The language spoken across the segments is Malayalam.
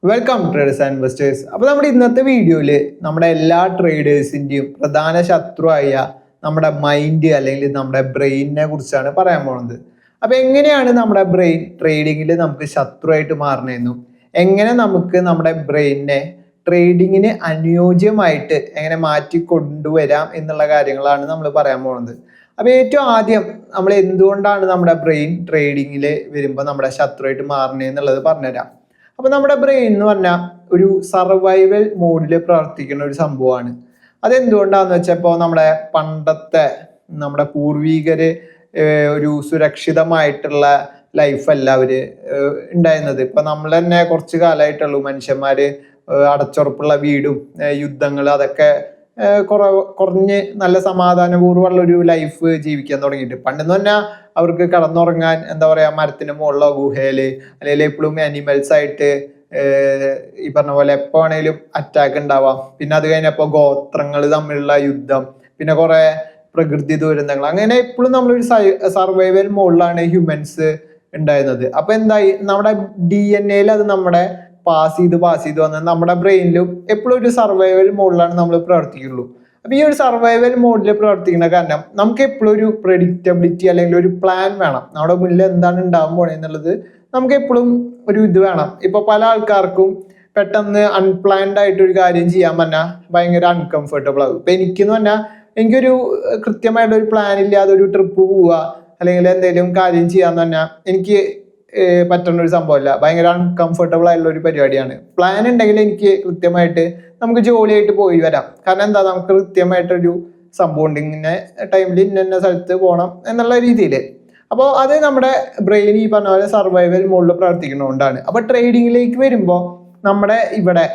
Welcome traders and investors. അപ്പോൾ നമ്മുടെ ഇന്നത്തെ വീഡിയോയിൽ നമ്മുടെ എല്ലാ ട്രേഡേഴ്സിൻ്റെയും പ്രധാന ശത്രുവായ നമ്മുടെ മൈൻഡ് അല്ലെങ്കിൽ നമ്മുടെ ബ്രെയിനിനെ കുറിച്ചാണ് പറയാൻ പോകുന്നത്. അപ്പോൾ എങ്ങനെയാണ് നമ്മുടെ ബ്രെയിൻ ട്രേഡിങ്ങിൽ നമുക്ക് ശത്രുവായിട്ട് മാറണമെന്നും എങ്ങനെ നമുക്ക് നമ്മുടെ ബ്രെയിനിനെ ട്രേഡിങ്ങിന് അനുയോജ്യമായിട്ട് എങ്ങനെ മാറ്റി കൊണ്ടുവരാം എന്നുള്ള കാര്യങ്ങളാണ് നമ്മൾ പറയാൻ പോകുന്നത്. അപ്പോൾ ഏറ്റവും ആദ്യം നമ്മൾ എന്തുകൊണ്ടാണ് നമ്മുടെ ബ്രെയിൻ ട്രേഡിങ്ങിൽ വരുമ്പോൾ നമ്മുടെ ശത്രുവായിട്ട് മാറണേ എന്നുള്ളത് പറഞ്ഞുതരാം. അപ്പൊ നമ്മുടെ ബ്രെയിൻ എന്ന് പറഞ്ഞാൽ ഒരു സർവൈവൽ മോഡിൽ പ്രവർത്തിക്കുന്ന ഒരു സംഭവമാണ്. അതെന്തുകൊണ്ടാന്ന് വെച്ചാൽ ഇപ്പോൾ നമ്മുടെ പണ്ടത്തെ നമ്മുടെ പൂർവികര് ഒരു സുരക്ഷിതമായിട്ടുള്ള ലൈഫല്ല അവര് ഉണ്ടായിരുന്നത്. ഇപ്പൊ നമ്മൾ തന്നെ കുറച്ച് കാലമായിട്ടുള്ളൂ മനുഷ്യന്മാര് അടച്ചുറപ്പുള്ള വീടും യുദ്ധങ്ങൾ അതൊക്കെ കുറഞ്ഞ് നല്ല സമാധാനപൂർവ്വമുള്ള ഒരു ലൈഫ് ജീവിക്കാൻ തുടങ്ങിയിട്ട്. പണ്ടെന്ന് പറഞ്ഞാൽ അവർക്ക് കടന്നുറങ്ങാൻ എന്താ പറയാ മരത്തിന് മുകളിലോ ഗുഹയില് അല്ലെങ്കിൽ എപ്പോഴും ആനിമൽസ് ആയിട്ട് ഈ പറഞ്ഞ പോലെ എപ്പോ വേണേലും അറ്റാക്ക് ഉണ്ടാവാം. പിന്നെ അത് കഴിഞ്ഞപ്പോ ഗോത്രങ്ങൾ തമ്മിലുള്ള യുദ്ധം, പിന്നെ കുറെ പ്രകൃതി ദുരന്തങ്ങൾ, അങ്ങനെ എപ്പോഴും നമ്മളൊരു സർവൈവൽ മോഡിലാണ് ഹ്യൂമൻസ് ഉണ്ടായിരുന്നത്. അപ്പൊ എന്തായി, നമ്മുടെ DNA അത് നമ്മുടെ പാസ് ചെയ്ത് വന്ന് നമ്മുടെ ബ്രെയിനിലും എപ്പോഴും ഒരു സർവൈവൽ മോഡിലാണ് നമ്മൾ പ്രവർത്തിക്കുള്ളൂ. അപ്പൊ ഈ ഒരു സർവൈവൽ മോഡിൽ പ്രവർത്തിക്കുന്ന കാരണം നമുക്ക് എപ്പോഴും ഒരു പ്രെഡിക്റ്റബിലിറ്റി അല്ലെങ്കിൽ ഒരു പ്ലാൻ വേണം. നമ്മുടെ മുന്നിൽ എന്താണ് ഉണ്ടാകാൻ പോണേ എന്നുള്ളത് നമുക്ക് എപ്പോഴും ഒരു ഇത് വേണം. ഇപ്പൊ പല ആൾക്കാർക്കും പെട്ടെന്ന് അൺപ്ലാൻഡ് ആയിട്ട് ഒരു കാര്യം ചെയ്യാൻ പറഞ്ഞാൽ ഭയങ്കര അൺകംഫർട്ടബിൾ ആകും. ഇപ്പൊ എനിക്കെന്ന് പറഞ്ഞാൽ എനിക്കൊരു കൃത്യമായിട്ട് ഒരു പ്ലാൻ ഇല്ലാതെ ഒരു ട്രിപ്പ് പോവുക അല്ലെങ്കിൽ എന്തെങ്കിലും കാര്യം ചെയ്യാന്ന് പറഞ്ഞാൽ എനിക്ക് പറ്റുന്ന ഒരു സംഭവമല്ല. ഭയങ്കര അൺകംഫർട്ടബിൾ ആയിട്ടുള്ള ഒരു പരിപാടിയാണ്. പ്ലാൻ ഉണ്ടെങ്കിൽ എനിക്ക് കൃത്യമായിട്ട് നമുക്ക് ജോലിയായിട്ട് പോയി വരാം. കാരണം എന്താ, നമുക്ക് കൃത്യമായിട്ടൊരു സംഭവം ഉണ്ട്, ഇങ്ങനെ ടൈമിൽ ഇന്ന സ്ഥലത്ത് പോകണം എന്നുള്ള രീതിയിൽ. അപ്പോൾ അത് നമ്മുടെ ബ്രെയിൻ ഈ പറഞ്ഞ പോലെ സർവൈവൽ മോഡിൽ പ്രവർത്തിക്കുന്നതുകൊണ്ടാണ്. അപ്പോൾ ട്രേഡിങ്ങിലേക്ക് വരുമ്പോൾ നമ്മുടെ ഇവിടെ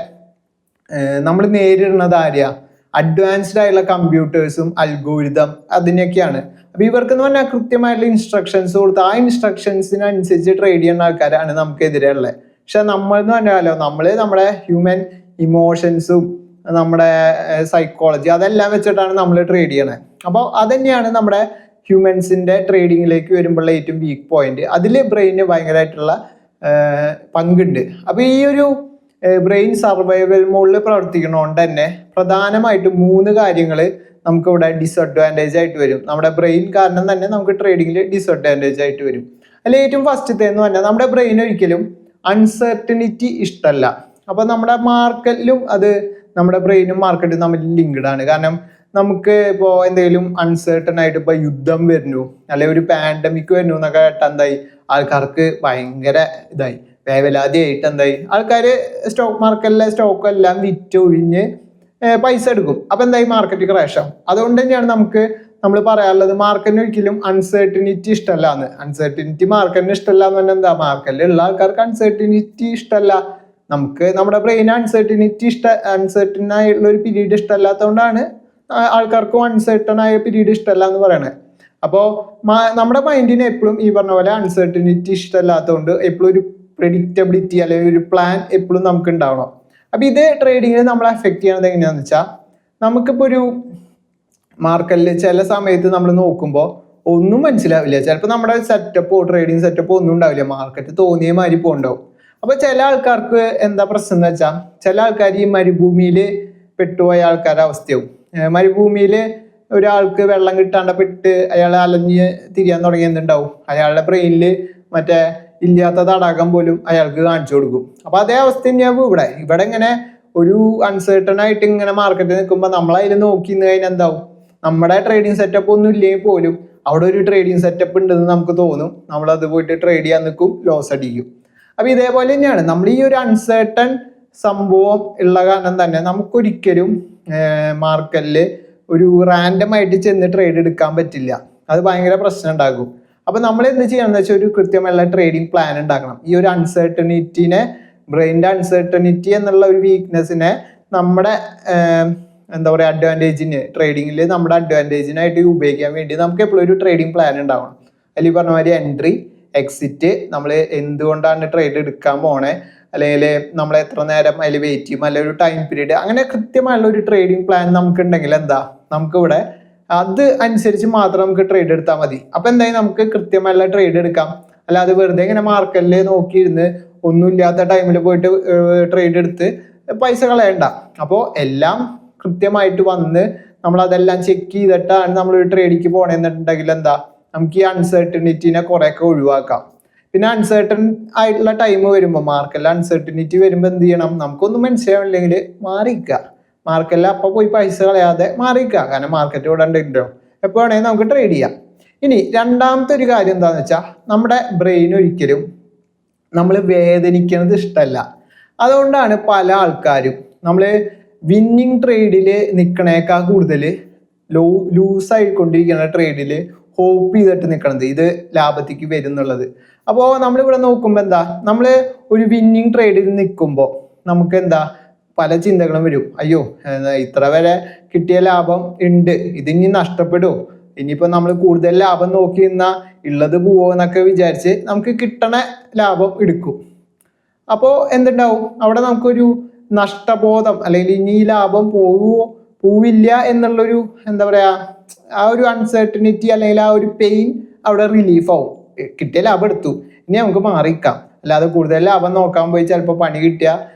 നമ്മൾ നേരിടുന്നത് ആരെയാ? അഡ്വാൻസ്ഡ് ആയിട്ടുള്ള കമ്പ്യൂട്ടേഴ്സും അൽഗോരിതം അതിനൊക്കെയാണ്. അപ്പൊ ഇവർക്ക് എന്ന് പറഞ്ഞാൽ കൃത്യമായിട്ടുള്ള ഇൻസ്ട്രക്ഷൻസ് കൊടുത്ത് ആ ഇൻസ്ട്രക്ഷൻസിനനുസരിച്ച് ട്രേഡ് ചെയ്യുന്ന ആൾക്കാരാണ് നമുക്കെതിരെ ഉള്ളത്. പക്ഷെ നമ്മൾ എന്ന് പറഞ്ഞാലോ നമ്മുടെ ഹ്യൂമൻ ഇമോഷൻസും നമ്മുടെ സൈക്കോളജി അതെല്ലാം വെച്ചിട്ടാണ് നമ്മൾ ട്രേഡ് ചെയ്യണത്. അപ്പോൾ അതന്നെയാണ് നമ്മുടെ ഹ്യൂമൻസിന്റെ ട്രേഡിങ്ങിലേക്ക് വരുമ്പോഴുള്ള ഏറ്റവും വീക്ക് പോയിന്റ്. അതിൽ ബ്രെയിന് ഭയങ്കരമായിട്ടുള്ള പങ്കുണ്ട്. അപ്പൊ ഈ ഒരു ബ്രെയിൻ സർവൈവൽ മോഡിൽ പ്രവർത്തിക്കുന്നതുകൊണ്ട് തന്നെ പ്രധാനമായിട്ടും 3 കാര്യങ്ങൾ നമുക്ക് ഇവിടെ ഡിസഡ്വാൻറ്റേജ് ആയിട്ട് വരും. നമ്മുടെ ബ്രെയിൻ കാരണം തന്നെ നമുക്ക് ട്രേഡിങ്ങിൽ ഡിസഡ്വാൻറ്റേജ് ആയിട്ട് വരും. അതിൽ ഏറ്റവും ഫസ്റ്റത്തെ എന്ന് പറഞ്ഞാൽ നമ്മുടെ ബ്രെയിൻ ഒരിക്കലും അൺസർട്ടനിറ്റി ഇഷ്ടമല്ല. അപ്പൊ നമ്മുടെ മാർക്കറ്റിലും അത് നമ്മുടെ ബ്രെയിനും മാർക്കറ്റും തമ്മിൽ ലിങ്ക്ഡ് ആണ്. കാരണം നമുക്ക് ഇപ്പോൾ എന്തെങ്കിലും അൺസർട്ടൺ ആയിട്ട് ഇപ്പൊ യുദ്ധം വരുന്നു അല്ലെങ്കിൽ ഒരു പാൻഡമിക് വരുന്നു എന്നൊക്കെ കേട്ടാൽ എന്തായി, ആൾക്കാർക്ക് ഭയങ്കര ഇതായി വേവലാതിയായിട്ട് എന്തായി, ആൾക്കാര് സ്റ്റോക്ക് മാർക്കറ്റിലെ സ്റ്റോക്ക് എല്ലാം വിറ്റൊഴിഞ്ഞ് പൈസ എടുക്കും. അപ്പൊ എന്തായി, മാർക്കറ്റ് ക്രാഷ് ആവും. അതുകൊണ്ട് തന്നെയാണ് നമ്മൾ പറയാനുള്ളത് മാർക്കറ്റിന് ഒരിക്കലും അൺസർട്ടനിറ്റി ഇഷ്ടമല്ല എന്ന്. അൺസർട്ടനിറ്റി മാർക്കറ്റിന് ഇഷ്ടമല്ല എന്ന് പറഞ്ഞാൽ എന്താ, മാർക്കറ്റിലുള്ള ആൾക്കാർക്ക് അൺസർട്ടനിറ്റി ഇഷ്ടമല്ല. നമുക്ക് നമ്മുടെ ബ്രെയിൻ അൺസർട്ടൺ ആയിട്ടുള്ള ഒരു പീരീഡ് ഇഷ്ടമല്ലാത്തതുകൊണ്ടാണ് ആൾക്കാർക്കും അൺസർട്ടൺ ആയ പീരീഡ് ഇഷ്ടമല്ല എന്ന് പറയണത്. അപ്പോൾ നമ്മുടെ മൈൻഡിന് എപ്പോഴും ഈ പറഞ്ഞ പോലെ അൺസർട്ടനിറ്റി ഇഷ്ടമല്ലാത്തതുകൊണ്ട് എപ്പോഴും ഒരു പ്രെഡിക്റ്റബിലിറ്റി അല്ലെങ്കിൽ ഒരു പ്ലാൻ എപ്പോഴും നമുക്ക് ഉണ്ടാവണം. അപ്പൊ ഇത് ട്രേഡിങ്ങിൽ നമ്മളെ അഫക്റ്റ് ചെയ്യണത് എങ്ങനെയാന്ന് വെച്ചാൽ, നമുക്കിപ്പോ ഒരു മാർക്കറ്റിൽ ചില സമയത്ത് നമ്മൾ നോക്കുമ്പോൾ ഒന്നും മനസ്സിലാവില്ല. ചിലപ്പോൾ നമ്മുടെ ട്രേഡിങ് സെറ്റപ്പോ ഒന്നും ഉണ്ടാവില്ല, മാർക്കറ്റ് തോന്നിയ മാതിരി പോണ്ടാവും. അപ്പൊ ചില ആൾക്കാർക്ക് എന്താ പ്രശ്നം എന്ന് വെച്ചാൽ, ചില ആൾക്കാർ ഈ മരുഭൂമിയിൽ പെട്ടുപോയ ആൾക്കാരുടെ അവസ്ഥയാവും. മരുഭൂമിയിൽ ഒരാൾക്ക് വെള്ളം കിട്ടാണ്ട് പെട്ട് അയാൾ അലഞ്ഞ് തിരിയാൻ തുടങ്ങി എന്തുണ്ടാവും, അയാളുടെ ബ്രെയിനിൽ മറ്റേ ഇല്ലാത്ത തടാകം പോലും അയാൾക്ക് കാണിച്ചു കൊടുക്കും. അപ്പൊ അതേ അവസ്ഥ തന്നെയാവും ഇവിടെ ഇങ്ങനെ ഒരു അൺസർട്ടൺ ആയിട്ട് ഇങ്ങനെ മാർക്കറ്റിൽ നിൽക്കുമ്പോൾ നമ്മൾ അതിൽ നോക്കി നിന്ന് കഴിഞ്ഞാൽ എന്താവും, നമ്മുടെ ട്രേഡിങ് സെറ്റപ്പ് ഒന്നും ഇല്ലെങ്കിൽ പോലും അവിടെ ഒരു ട്രേഡിങ് സെറ്റപ്പ് ഉണ്ടെന്ന് നമുക്ക് തോന്നും. നമ്മൾ അത് പോയിട്ട് ട്രേഡ് ചെയ്യാൻ നിൽക്കും, ലോസ് അടിക്കും. അപ്പൊ ഇതേപോലെ തന്നെയാണ് നമ്മൾ ഈ ഒരു അൺസർട്ടൺ സംഭവം ഉള്ള കാരണം തന്നെ നമുക്കൊരിക്കലും മാർക്കറ്റിൽ ഒരു റാൻഡം ആയിട്ട് ചെന്ന് ട്രേഡ് എടുക്കാൻ പറ്റില്ല. അത് ഭയങ്കര പ്രശ്നം ഉണ്ടാകും. അപ്പൊ നമ്മൾ എന്ത് ചെയ്യണമെന്ന് വെച്ചാൽ ഒരു കൃത്യമായുള്ള ട്രേഡിംഗ് പ്ലാൻ ഉണ്ടാക്കണം. ഈ ഒരു അൺസർട്ടനിറ്റിനെ, ബ്രെയിൻ്റെ അൺസർട്ടനിറ്റി എന്നുള്ള ഒരു വീക്ക്നെസ്സിനെ നമ്മുടെ എന്താ പറയുക അഡ്വാൻറ്റേജിന്, ട്രേഡിങ്ങിൽ നമ്മുടെ അഡ്വാൻറ്റേജിനായിട്ട് ഉപയോഗിക്കാൻ വേണ്ടി നമുക്ക് എപ്പോഴും ഒരു ട്രേഡിംഗ് പ്ലാൻ ഉണ്ടാവണം. അതിൽ പറഞ്ഞ മാതിരി എൻട്രി, എക്സിറ്റ്, നമ്മൾ എന്തുകൊണ്ടാണ് ട്രേഡ് എടുക്കാൻ പോണേ, അല്ലെങ്കിൽ നമ്മൾ എത്ര നേരം അതിൽ വെയിറ്റ് ചെയ്യും, അല്ലെങ്കിൽ ഒരു ടൈം പീരീഡ്, അങ്ങനെ കൃത്യമായുള്ള ഒരു ട്രേഡിംഗ് പ്ലാൻ നമുക്ക് ഉണ്ടെങ്കിൽ എന്താ, നമുക്കിവിടെ അത് അനുസരിച്ച് മാത്രം നമുക്ക് ട്രേഡ് എടുത്താൽ മതി. അപ്പൊ എന്തായാലും നമുക്ക് കൃത്യമായുള്ള ട്രേഡ് എടുക്കാം. അല്ലാതെ വെറുതെ ഇങ്ങനെ മാർക്കറ്റിൽ നോക്കിയിരുന്ന് ഒന്നുമില്ലാത്ത ടൈമിൽ പോയിട്ട് ട്രേഡ് എടുത്ത് പൈസ കളയണ്ട. അപ്പോൾ എല്ലാം കൃത്യമായിട്ട് വന്ന് നമ്മളതെല്ലാം ചെക്ക് ചെയ്തിട്ടാണ് നമ്മൾ ഒരു ട്രേഡിക്ക് പോകണമെന്നുണ്ടെങ്കിൽ എന്താ നമുക്ക് ഈ അൺസർട്ടനിറ്റിനെ കുറേയൊക്കെ ഒഴിവാക്കാം. പിന്നെ അൺസർട്ടൺ ആയിട്ടുള്ള ടൈം വരുമ്പോൾ മാർക്കെല്ലാം അൺസർട്ടനിറ്റി വരുമ്പോൾ എന്ത് ചെയ്യണം, നമുക്കൊന്നും മനസ്സിലാവില്ലെങ്കിൽ മാറിക്കുക. മാർക്കെല്ലാം അപ്പോൾ പോയി പൈസ കളയാതെ മാറിക്കുക. കാരണം മാർക്കറ്റ് ഇവിടെ ഉണ്ടോ, എപ്പോൾ വേണമെങ്കിൽ നമുക്ക് ട്രേഡ് ചെയ്യാം. ഇനി രണ്ടാമത്തെ ഒരു കാര്യം എന്താണെന്ന് വെച്ചാൽ നമ്മുടെ ബ്രെയിൻ ഒരിക്കലും നമ്മൾ വേദനിക്കുന്നത് ഇഷ്ടമല്ല. അതുകൊണ്ടാണ് പല ആൾക്കാരും നമ്മൾ വിന്നിങ് ട്രേഡിൽ നിൽക്കണേക്കാൾ കൂടുതൽ ലൂസായിക്കൊണ്ടിരിക്കുന്ന ട്രേഡിൽ ഹോപ്പ് ചെയ്തിട്ട് നിൽക്കണത് ഇത് ലാഭത്തേക്ക് വരും എന്നുള്ളത്. അപ്പോൾ നമ്മളിവിടെ നോക്കുമ്പോൾ എന്താ, നമ്മൾ ഒരു വിന്നിങ് ട്രേഡിൽ നിൽക്കുമ്പോൾ നമുക്ക് എന്താ പല ചിന്തകളും വരും. അയ്യോ ഇത്ര വരെ കിട്ടിയ ലാഭം ഉണ്ട്, ഇതിനി നഷ്ടപ്പെടുമോ, ഇനിയിപ്പോൾ നമ്മൾ കൂടുതൽ ലാഭം നോക്കി നിന്നാൽ ഉള്ളത് പോവോ എന്നൊക്കെ വിചാരിച്ച് നമുക്ക് കിട്ടണ ലാഭം എടുക്കും. അപ്പോൾ എന്തുണ്ടാവും, അവിടെ നമുക്കൊരു നഷ്ടബോധം അല്ലെങ്കിൽ ഇനി ഈ ലാഭം പോവില്ല എന്നുള്ളൊരു എന്താ പറയുക ആ ഒരു അൺസർട്ടനിറ്റി അല്ലെങ്കിൽ ആ ഒരു പെയിൻ അവിടെ റിലീഫ് ആവും. കിട്ടിയ ലാഭം എടുത്തു, ഇനി നമുക്ക് മാറിക്കാം. അല്ലാതെ കൂടുതൽ ലാഭം നോക്കാൻ പോയി ചിലപ്പോൾ പണി കിട്ടിയ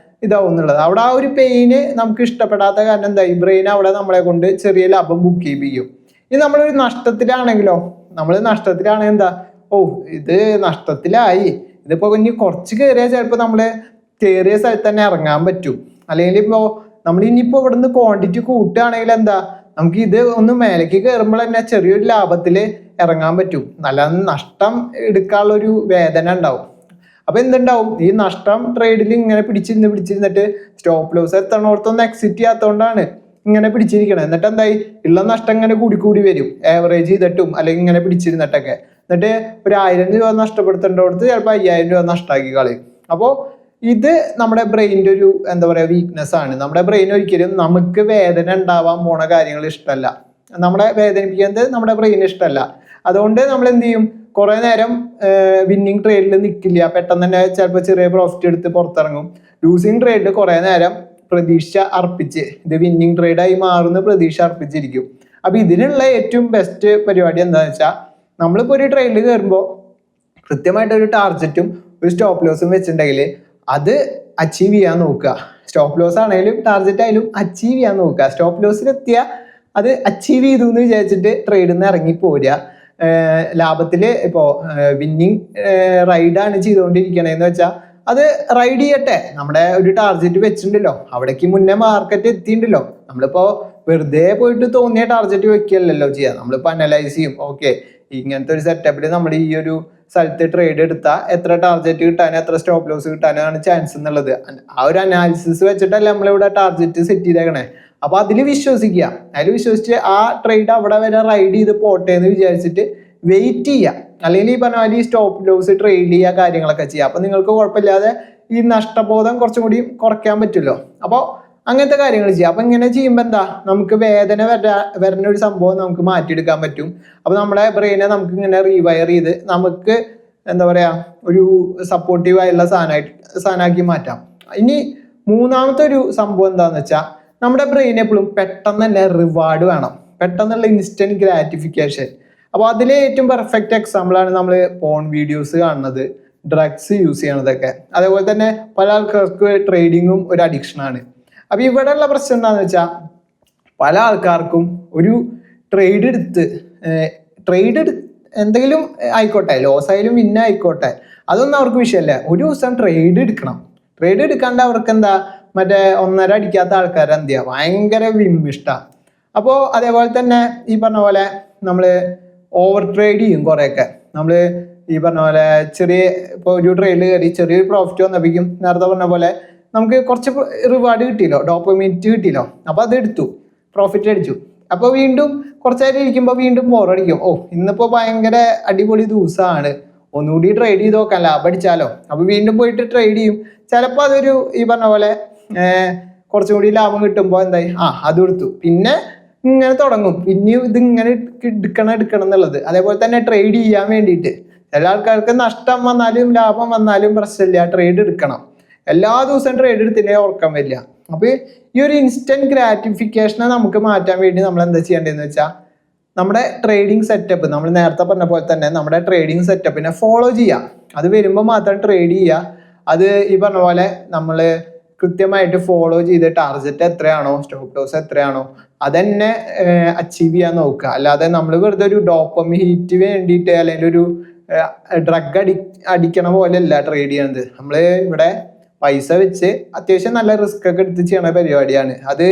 ഇതാവും എന്നുള്ളത്. അവിടെ ആ ഒരു പെയിന് നമുക്ക് ഇഷ്ടപ്പെടാത്ത കാരണം എന്താ, ഈ ബ്രെയിൻ അവിടെ നമ്മളെ കൊണ്ട് ചെറിയ ലാഭം ബുക്ക് ചെയ്യും. ഇനി നമ്മളൊരു നഷ്ടത്തിലാണെങ്കിലോ, നമ്മൾ നഷ്ടത്തിലാണെങ്കിൽ എന്താ, ഓ ഇത് നഷ്ടത്തിലായി, ഇതിപ്പോ ഇനി കുറച്ച് കയറിയാൽ ചിലപ്പോൾ നമ്മൾ കയറിയ സ്ഥലത്ത് തന്നെ ഇറങ്ങാൻ പറ്റും. അല്ലെങ്കിൽ ഇപ്പോൾ നമ്മൾ ഇനിയിപ്പോൾ ഇവിടെ നിന്ന് ക്വാണ്ടിറ്റി കൂട്ടുകയാണെങ്കിൽ എന്താ, നമുക്ക് ഇത് ഒന്ന് മേലേക്ക് കയറുമ്പോൾ തന്നെ ചെറിയൊരു ലാഭത്തിൽ ഇറങ്ങാൻ പറ്റും. നല്ല നഷ്ടം എടുക്കാനുള്ളൊരു വേദന ഉണ്ടാവും. അപ്പൊ എന്തുണ്ടാവും, ഈ നഷ്ടം ട്രേഡിൽ ഇങ്ങനെ പിടിച്ചിരുന്നിട്ട് സ്റ്റോപ്പ് ലോസ് എത്തണോർത്തൊന്നും എക്സിറ്റ് ചെയ്യാത്തതുകൊണ്ടാണ് ഇങ്ങനെ പിടിച്ചിരിക്കണം. എന്നിട്ട് എന്തായി, ഉള്ള നഷ്ടം ഇങ്ങനെ കൂടി വരും, ആവറേജ് ചെയ്തിട്ടും അല്ലെങ്കിൽ ഇങ്ങനെ പിടിച്ചിരുന്നിട്ടൊക്കെ. എന്നിട്ട് ഒരു 1000 രൂപ നഷ്ടപ്പെടുത്തേണ്ടടുത്ത് ചിലപ്പോൾ 5000 രൂപ നഷ്ടമാക്കി കളയും. അപ്പോൾ ഇത് നമ്മുടെ ബ്രെയിനിന്റെ ഒരു എന്താ പറയുക വീക്ക്നെസ് ആണ്. നമ്മുടെ ബ്രെയിൻ ഒരിക്കലും നമുക്ക് വേദന ഉണ്ടാവാൻ പോണ കാര്യങ്ങൾ ഇഷ്ടമല്ല, നമ്മളെ വേദനിപ്പിക്കുന്നത് നമ്മുടെ ബ്രെയിന് ഇഷ്ടമല്ല. അതുകൊണ്ട് നമ്മൾ എന്ത് ചെയ്യും, കുറെ നേരം വിന്നിങ് ട്രേഡിൽ നിൽക്കില്ല, പെട്ടെന്ന് തന്നെ ചിലപ്പോൾ ചെറിയ പ്രോഫിറ്റ് എടുത്ത് പുറത്തിറങ്ങും. ലൂസിങ് ട്രേഡിൽ കുറെ നേരം പ്രതീക്ഷ അർപ്പിച്ച് ഇത് വിന്നിങ് ട്രേഡായി മാറുന്ന പ്രതീക്ഷ അർപ്പിച്ചിരിക്കും. അപ്പൊ ഇതിനുള്ള ഏറ്റവും ബെസ്റ്റ് പരിപാടി എന്താണെന്ന് വെച്ചാൽ, നമ്മളിപ്പോൾ ഒരു ട്രേഡിൽ കയറുമ്പോൾ കൃത്യമായിട്ട് ഒരു ടാർജറ്റും ഒരു സ്റ്റോപ്പ് ലോസും വെച്ചിട്ടുണ്ടെങ്കിൽ അത് അച്ചീവ് ചെയ്യാൻ നോക്കുക. സ്റ്റോപ്പ് ലോസ് ആണെങ്കിലും ടാർജറ്റ് ആയാലും അച്ചീവ് ചെയ്യാൻ നോക്കുക. സ്റ്റോപ്പ് ലോസിലെത്തിയാൽ അത് അച്ചീവ് ചെയ്തു എന്ന് വിചാരിച്ചിട്ട് ട്രേഡിൽ നിന്ന് ഇറങ്ങി പോരുക. ലാഭത്തിൽ ഇപ്പോൾ വിന്നിങ് റൈഡാണ് ചെയ്തുകൊണ്ടിരിക്കണേന്ന് വെച്ചാൽ അത് റൈഡ് ചെയ്യട്ടെ. നമ്മുടെ ഒരു ടാർജറ്റ് വെച്ചിട്ടുണ്ടല്ലോ, അവിടേക്ക് മുന്നേ മാർക്കറ്റ് എത്തിയിട്ടുണ്ടല്ലോ. നമ്മളിപ്പോൾ വെറുതെ പോയിട്ട് തോന്നിയ ടാർജറ്റ് വെക്കുകയല്ലല്ലോ ചെയ്യുക, നമ്മളിപ്പോൾ അനലൈസ് ചെയ്യും. ഓക്കെ, ഇങ്ങനത്തെ ഒരു സെറ്റപ്പിൽ നമ്മൾ ഈ ഒരു സ്ഥലത്ത് ട്രേഡ് എടുത്താൽ എത്ര ടാർജറ്റ് കിട്ടാനും എത്ര സ്റ്റോപ്പ് ലോസ് കിട്ടാനാണ് ചാൻസ് എന്നുള്ളത്. ആ ഒരു അനാലിസിസ് വെച്ചിട്ടല്ലേ നമ്മളിവിടെ ടാർജറ്റ് സെറ്റ് ചെയ്തേക്കണേ. അപ്പൊ അതിൽ വിശ്വസിക്കുക, അതിൽ വിശ്വസിച്ച് ആ ട്രേഡ് അവിടെ വരെ റൈഡ് ചെയ്ത് പോട്ടെ എന്ന് വിചാരിച്ചിട്ട് വെയിറ്റ് ചെയ്യുക. അല്ലെങ്കിൽ ഈ പറഞ്ഞ പോലെ ഈ സ്റ്റോപ്പ് ലോസ് ട്രേഡ് ചെയ്യുക, കാര്യങ്ങളൊക്കെ ചെയ്യുക. അപ്പൊ നിങ്ങൾക്ക് കുഴപ്പമില്ലാതെ ഈ നഷ്ടബോധം കുറച്ചും കൂടി കുറയ്ക്കാൻ പറ്റുമല്ലോ. അപ്പോൾ അങ്ങനത്തെ കാര്യങ്ങൾ ചെയ്യുക. അപ്പൊ ഇങ്ങനെ ചെയ്യുമ്പോൾ എന്താ, നമുക്ക് വേദന വരുന്ന ഒരു സംഭവം നമുക്ക് മാറ്റിയെടുക്കാൻ പറ്റും. അപ്പൊ നമ്മുടെ ബ്രെയിനെ നമുക്ക് ഇങ്ങനെ റീവയർ ചെയ്ത് നമുക്ക് എന്താ പറയാ ഒരു സപ്പോർട്ടീവ് ആയിട്ടുള്ള സാധനമാക്കി മാറ്റാം. ഇനി മൂന്നാമത്തെ ഒരു സംഭവം എന്താന്ന് വെച്ചാൽ, നമ്മുടെ ബ്രെയിൻ എപ്പോഴും പെട്ടെന്ന് തന്നെ റിവാർഡ് വേണം, പെട്ടെന്നുള്ള ഇൻസ്റ്റന്റ് ഗ്രാറ്റിഫിക്കേഷൻ. അപ്പോൾ അതിലെ ഏറ്റവും പെർഫെക്റ്റ് എക്സാമ്പിളാണ് നമ്മൾ പോൺ വീഡിയോസ് കാണുന്നത്, ഡ്രഗ്സ് യൂസ് ചെയ്യണതൊക്കെ. അതേപോലെ തന്നെ പല ആൾക്കാർക്ക് ട്രേഡിങ്ങും ഒരു അഡിക്ഷനാണ്. അപ്പൊ ഇവിടെയുള്ള പ്രശ്നം എന്താണെന്ന് വെച്ചാൽ, പല ആൾക്കാർക്കും ഒരു ട്രേഡ് എന്തെങ്കിലും ആയിക്കോട്ടെ, ലോസ് ആയാലും വിന്ന ആയിക്കോട്ടെ, അതൊന്നും അവർക്ക് വിഷയമല്ല. ഒരു ദിവസം ട്രേഡ് എടുക്കണം. ട്രേഡ് എടുക്കാണ്ട് അവർക്ക് എന്താ, മറ്റേ 1.5 അടിക്കാത്ത ആൾക്കാർ എന്ത് ചെയ്യുക, ഭയങ്കര വിമ്മിഷ്ടമാണ്. അപ്പോൾ അതേപോലെ തന്നെ ഈ പറഞ്ഞ പോലെ നമ്മൾ ഓവർ ട്രേഡ് ചെയ്യും കുറേയൊക്കെ. നമ്മൾ ഈ പറഞ്ഞ പോലെ ഇപ്പോൾ ഒരു ട്രേഡിൽ കയറി ചെറിയൊരു പ്രോഫിറ്റ് വന്നപ്പോഴേക്കും നേരത്തെ പറഞ്ഞ പോലെ നമുക്ക് കുറച്ച് റിവാർഡ് കിട്ടിയല്ലോ, ഡോപ്പമിറ്റ് കിട്ടിയല്ലോ, അപ്പോൾ അത് എടുത്തു, പ്രോഫിറ്റ് അടിച്ചു. അപ്പോൾ വീണ്ടും കുറച്ച് നേരം ഇരിക്കുമ്പോൾ വീണ്ടും ബോറടിക്കും. ഓ ഇന്നിപ്പോൾ ഭയങ്കര അടിപൊളി ദിവസമാണ്, ഒന്നുകൂടി ട്രേഡ് ചെയ്ത് നോക്കാം, ലാഭം അടിച്ചാലോ. അപ്പോൾ വീണ്ടും പോയിട്ട് ട്രേഡ് ചെയ്യും. ചിലപ്പോൾ അതൊരു ഈ പറഞ്ഞ പോലെ കുറച്ചും കൂടി ലാഭം കിട്ടുമ്പോൾ എന്തായി, അത് എടുത്തു, പിന്നെ ഇങ്ങനെ തുടങ്ങും, പിന്നെ ഇതിങ്ങനെ എടുക്കണം എന്നുള്ളത്. അതേപോലെ തന്നെ ട്രേഡ് ചെയ്യാൻ വേണ്ടിയിട്ട് ചില ആൾക്കാർക്ക് നഷ്ടം വന്നാലും ലാഭം വന്നാലും പ്രശ്നമില്ല, ട്രേഡ് എടുക്കണം. എല്ലാ ദിവസവും ട്രേഡ് എടുത്തില്ലേ ഉറക്കം വരില്ല. അപ്പൊ ഈ ഒരു ഇൻസ്റ്റന്റ് ഗ്രാറ്റിഫിക്കേഷനെ നമുക്ക് മാറ്റാൻ വേണ്ടി നമ്മൾ എന്താ ചെയ്യേണ്ടതെന്ന് വെച്ചാൽ, നമ്മുടെ ട്രേഡിംഗ് സെറ്റപ്പ് നമ്മൾ നേരത്തെ പറഞ്ഞ പോലെ തന്നെ നമ്മുടെ ട്രേഡിംഗ് സെറ്റപ്പിനെ ഫോളോ ചെയ്യാം. അത് വരുമ്പോൾ മാത്രം ട്രേഡ് ചെയ്യുക. അത് ഈ പറഞ്ഞ പോലെ നമ്മൾ കൃത്യമായിട്ട് ഫോളോ ചെയ്ത് ടാർഗറ്റ് എത്രയാണോ സ്റ്റോപ്പ് ലോസ് എത്രയാണോ അതന്നെ അച്ചീവ് ചെയ്യാൻ നോക്കുക. അല്ലാതെ നമ്മൾ വെറുതെ ഒരു ഡോപ്പമി ഹീറ്റ് വേണ്ടിയിട്ട് അല്ലെങ്കിൽ ഒരു ഡ്രഗ് അടിക്കണ പോലെയല്ല ട്രേഡ് ചെയ്യണത്. നമ്മൾ ഇവിടെ പൈസ വെച്ച് അത്യാവശ്യം നല്ല റിസ്ക് ഒക്കെ എടുത്ത് ചെയ്യണ പരിപാടിയാണ്. അത്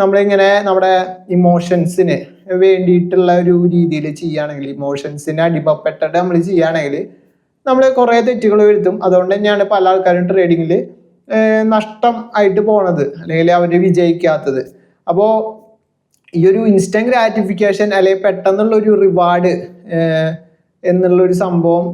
നമ്മളിങ്ങനെ നമ്മുടെ ഇമോഷൻസിന് വേണ്ടിയിട്ടുള്ള ഒരു രീതിയിൽ ചെയ്യുകയാണെങ്കിൽ, ഇമോഷൻസിന് അടിമപ്പെട്ടിട്ട് നമ്മൾ ചെയ്യുകയാണെങ്കിൽ നമ്മൾ കുറേ തെറ്റുകൾ വരുത്തും. അതുകൊണ്ട് തന്നെയാണ് പല ആൾക്കാരും ട്രേഡിങ്ങിൽ നഷ്ടം ആയിട്ട് പോണത് അല്ലെങ്കിൽ അവർ വിജയിക്കാത്തത്. അപ്പോൾ ഈ ഒരു ഇൻസ്റ്റന്റ് ഗ്രാറ്റിഫിക്കേഷൻ അല്ലെങ്കിൽ പെട്ടെന്നുള്ള ഒരു റിവാർഡ് എന്നുള്ളൊരു സംഭവം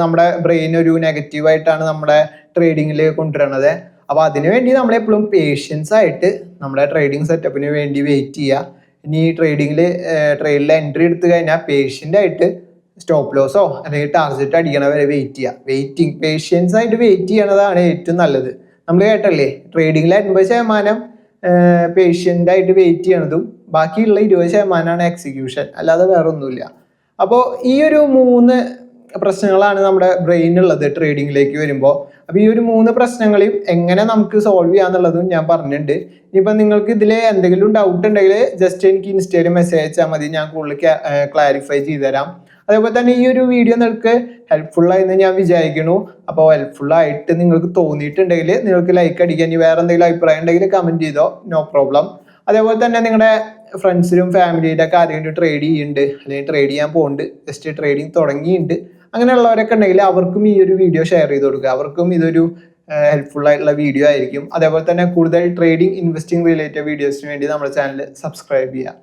നമ്മുടെ ബ്രെയിൻ ഒരു നെഗറ്റീവായിട്ടാണ് നമ്മുടെ ട്രേഡിങ്ങിൽ കൊണ്ടുവരണത്. അപ്പോൾ അതിനുവേണ്ടി നമ്മളെപ്പോഴും പേഷ്യൻസ് ആയിട്ട് നമ്മുടെ ട്രേഡിങ് സെറ്റപ്പിന് വേണ്ടി വെയിറ്റ് ചെയ്യുക. ഇനി ട്രേഡിങ്ങിൽ ട്രേഡിൽ എൻട്രി എടുത്തു കഴിഞ്ഞാൽ പേഷ്യൻ്റ് ആയിട്ട് സ്റ്റോപ്പ് ലോസോ അല്ലെങ്കിൽ ടാർഗറ്റ് അടിക്കണ വരെ വെയിറ്റ് ചെയ്യുക. പേഷ്യൻസ് ആയിട്ട് വെയിറ്റ് ചെയ്യണതാണ് ഏറ്റവും നല്ലത്. നമ്മൾ കേട്ടല്ലേ, ട്രേഡിങ്ങിൽ 80% പേഷ്യൻ്റ് ആയിട്ട് വെയിറ്റ് ചെയ്യണതും ബാക്കിയുള്ള 20% എക്സിക്യൂഷൻ, അല്ലാതെ വേറെ ഒന്നുമില്ല. അപ്പോൾ ഈ ഒരു 3 പ്രശ്നങ്ങളാണ് നമ്മുടെ ബ്രെയിനുള്ളത് ട്രേഡിങ്ങിലേക്ക് വരുമ്പോൾ. അപ്പോൾ ഈ ഒരു 3 പ്രശ്നങ്ങളെയും എങ്ങനെ നമുക്ക് സോൾവ് ചെയ്യാന്നുള്ളതും ഞാൻ പറഞ്ഞിട്ടുണ്ട്. ഇനിയിപ്പോൾ നിങ്ങൾക്ക് ഇതിൽ എന്തെങ്കിലും ഡൗട്ട് ഉണ്ടെങ്കിൽ ജസ്റ്റ് എനിക്ക് ഇൻസ്റ്റയിൽ മെസ്സേജ് അയച്ചാൽ മതി, ഞാൻ കൂടുതൽ ക്ലാരിഫൈ ചെയ്തു തരാം. അതേപോലെ തന്നെ ഈ ഒരു വീഡിയോ നിങ്ങൾക്ക് ഹെൽപ്ഫുള്ളായെന്ന് ഞാൻ വിചാരിക്കുന്നു. അപ്പോൾ ഹെൽപ്ഫുള്ളായിട്ട് നിങ്ങൾക്ക് തോന്നിയിട്ടുണ്ടെങ്കിൽ നിങ്ങൾക്ക് ലൈക്ക് അടിക്കാൻ, ഇനി വേറെ എന്തെങ്കിലും അഭിപ്രായം ഉണ്ടെങ്കിൽ കമൻറ്റ് ചെയ്തോ, നോ പ്രോബ്ലം. അതേപോലെ തന്നെ നിങ്ങളുടെ ഫ്രണ്ട്സിനും ഫാമിലിയുടെ ഒക്കെ ആരെങ്കിലും ട്രേഡ് ചെയ്യുന്നുണ്ട് അല്ലെങ്കിൽ ട്രേഡ് ചെയ്യാൻ പോകുന്നുണ്ട്, ജസ്റ്റ് ട്രേഡിങ് തുടങ്ങിയിട്ടുണ്ട്, അങ്ങനെയുള്ളവരൊക്കെ ഉണ്ടെങ്കിൽ അവർക്കും ഈ ഒരു വീഡിയോ ഷെയർ ചെയ്ത് കൊടുക്കുക. അവർക്കും ഇതൊരു ഹെൽപ്ഫുൾ ആയിട്ടുള്ള വീഡിയോ ആയിരിക്കും. അതേപോലെ തന്നെ കൂടുതൽ ട്രേഡിംഗ് ഇൻവെസ്റ്റിംഗ് റിലേറ്റഡ് വീഡിയോസിന് വേണ്ടി നമ്മുടെ ചാനൽ സബ്സ്ക്രൈബ് ചെയ്യുക.